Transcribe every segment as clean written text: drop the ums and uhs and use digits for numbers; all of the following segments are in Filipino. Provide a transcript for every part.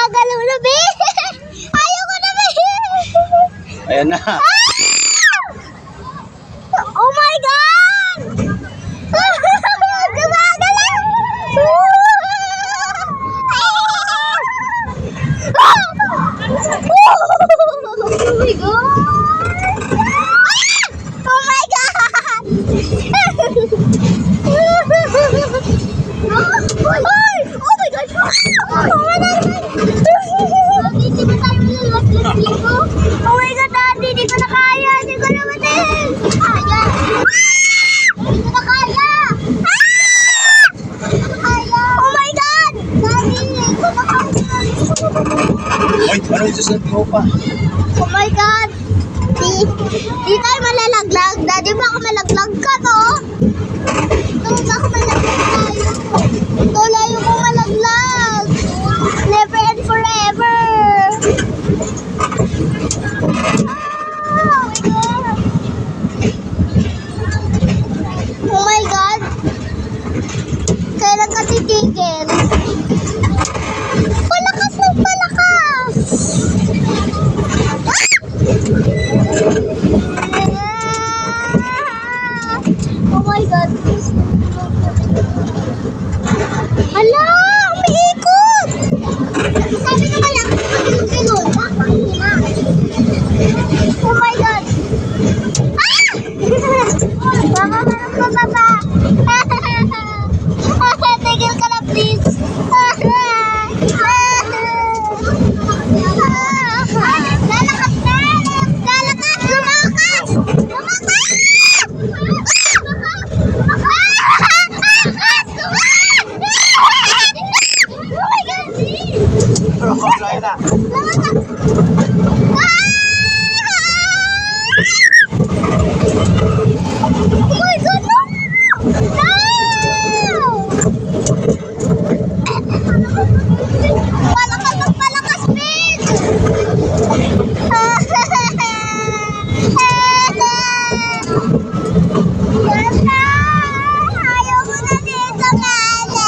Gumagalaw na, be! Ayoko na, be! Ayan na. Ah! Oh my God! Gumagalaw! Oh my God! Oh my God! Ay! Oh my God! Oh my God, Daddy! Hindi ko na kaya! Hindi ko na matin! Kaya! Hindi ko na kaya! Oh my God! Daddy! Hindi ko na kaya! Ay, ano yung susunod mo pa? Oh my God! Di tayo malalaglag. Daddy, baka malaglag ka, no? Ito, baka malaglag tayo. Ito, layo ko malaglag. Never and forever. Oh my God. Kailan ka titigil? Palakas ng palakas. Oh my God. Hala, umiikot. Sabi naman lang, pag-ilog-ilog. Oh my God. Ah! Baka marang pababa. Tigil ka na, please. Lalakas na! Lalakas! Lumakas! Ano ko, try na. Oh my God, no! Palakas ang palakas, Pete! Ayaw ko na dito, Nana!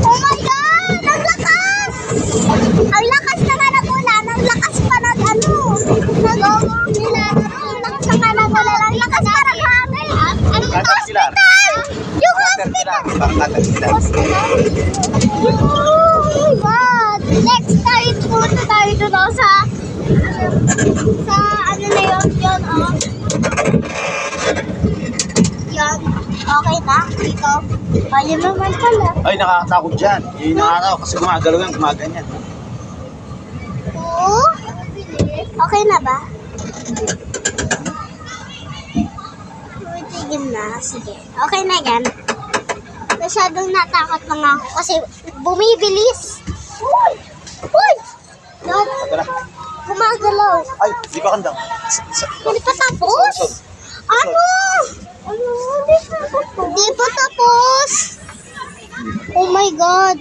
Oh my God! Ang lakas! Ang lakas na nga ng ulan. Ang lakas pa ng ano. Ang lakas na nga ng ulan. Ang lakas pa ng hangin. Anong Caterpillar. hospital? Yung Caterpillar. Parang caterpillar. hospital? Oh my God! Next tayo, punta tayo doon sa ano na yun, oh. Yan. Okay na? Dito. Ayun naman pala. Ay, nakakatakot dyan. Yung nakakatakot kasi gumagalaw yan, gumaganyan. Oo. Okay na ba? Tigil na. Sige. Okay na yan. Masyadong natakot lang ako kasi bumibilis. Uy! Uy! Dad, Tara. gumagalaw. Ay, di ba kandang? Hindi pa tapos? Ano? Hindi pa tapos. Oh my God.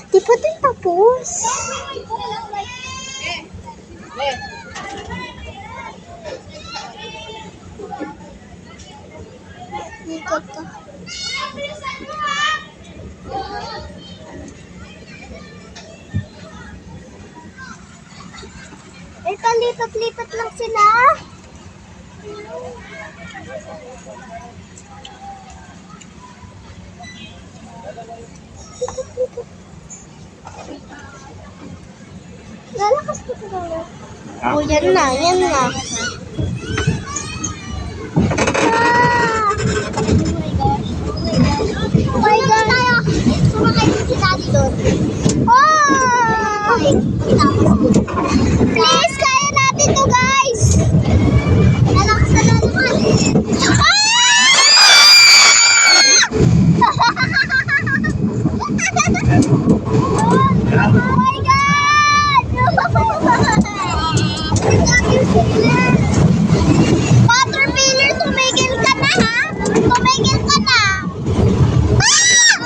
Di pa din tapos. Ikot ka. Ito, lipat-lipat lang sila. Lipat-lipat. Lalakas pa ito na. Oh, yan na, yan na. Ah! Oh my gosh. Sumakay si Daddy doon. Oh! Please, kaya natin to, guys. Lalakas na lalakas. Ah! Oh my God! Caterpillar, tumigil ka na, ha? Tumigil ka na. Ah!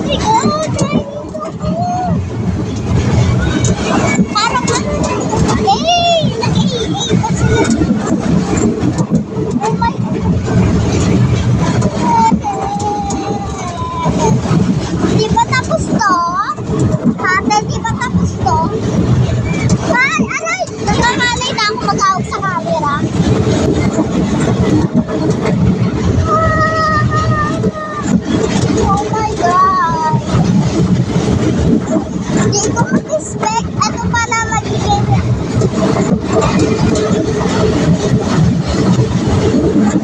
my God! Parang ano na. Hey! Nag-iiikot sila. Oh my Di ba tapos to? Ate, di ba tapos to? Ay, aray! Nagkamalay na ako mag-awag sa camera. Oh my God! Hindi ko mag-expect ano pala magiging.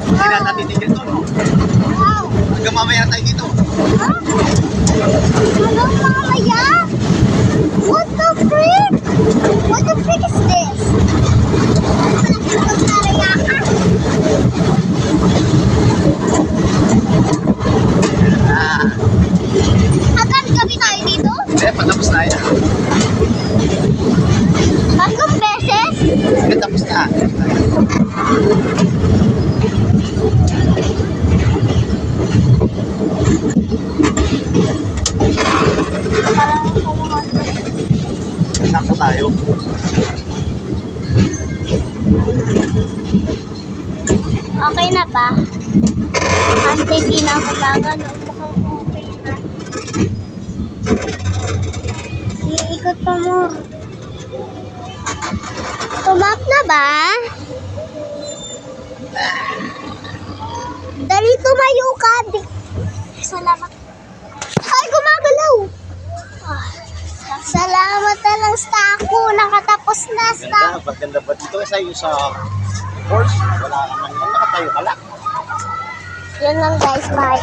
Hindi na natin dito, no? Wow! Hanggang mamaya tayo dito. Ha? Hanggang mamaya? What the frick? What the frick is this? Ah, Hanggang gabi tayo dito? patapos na yan. Tatlong beses? Patapos na. Parang kumuha. Sakto tayo. Okay na ba? Ante, di na ako gagano. Mukhang okay na. Iikot pa mo. Tumap na ba? Dali, tumayo ka. Salamat. Ay, gumagalaw. Ah, salamat na lang sa ako. Nakatapos na sa. Ganda ba dito sa'yo sa course? Wala ka man, nakatayo ka lang. Yun lang guys, bye.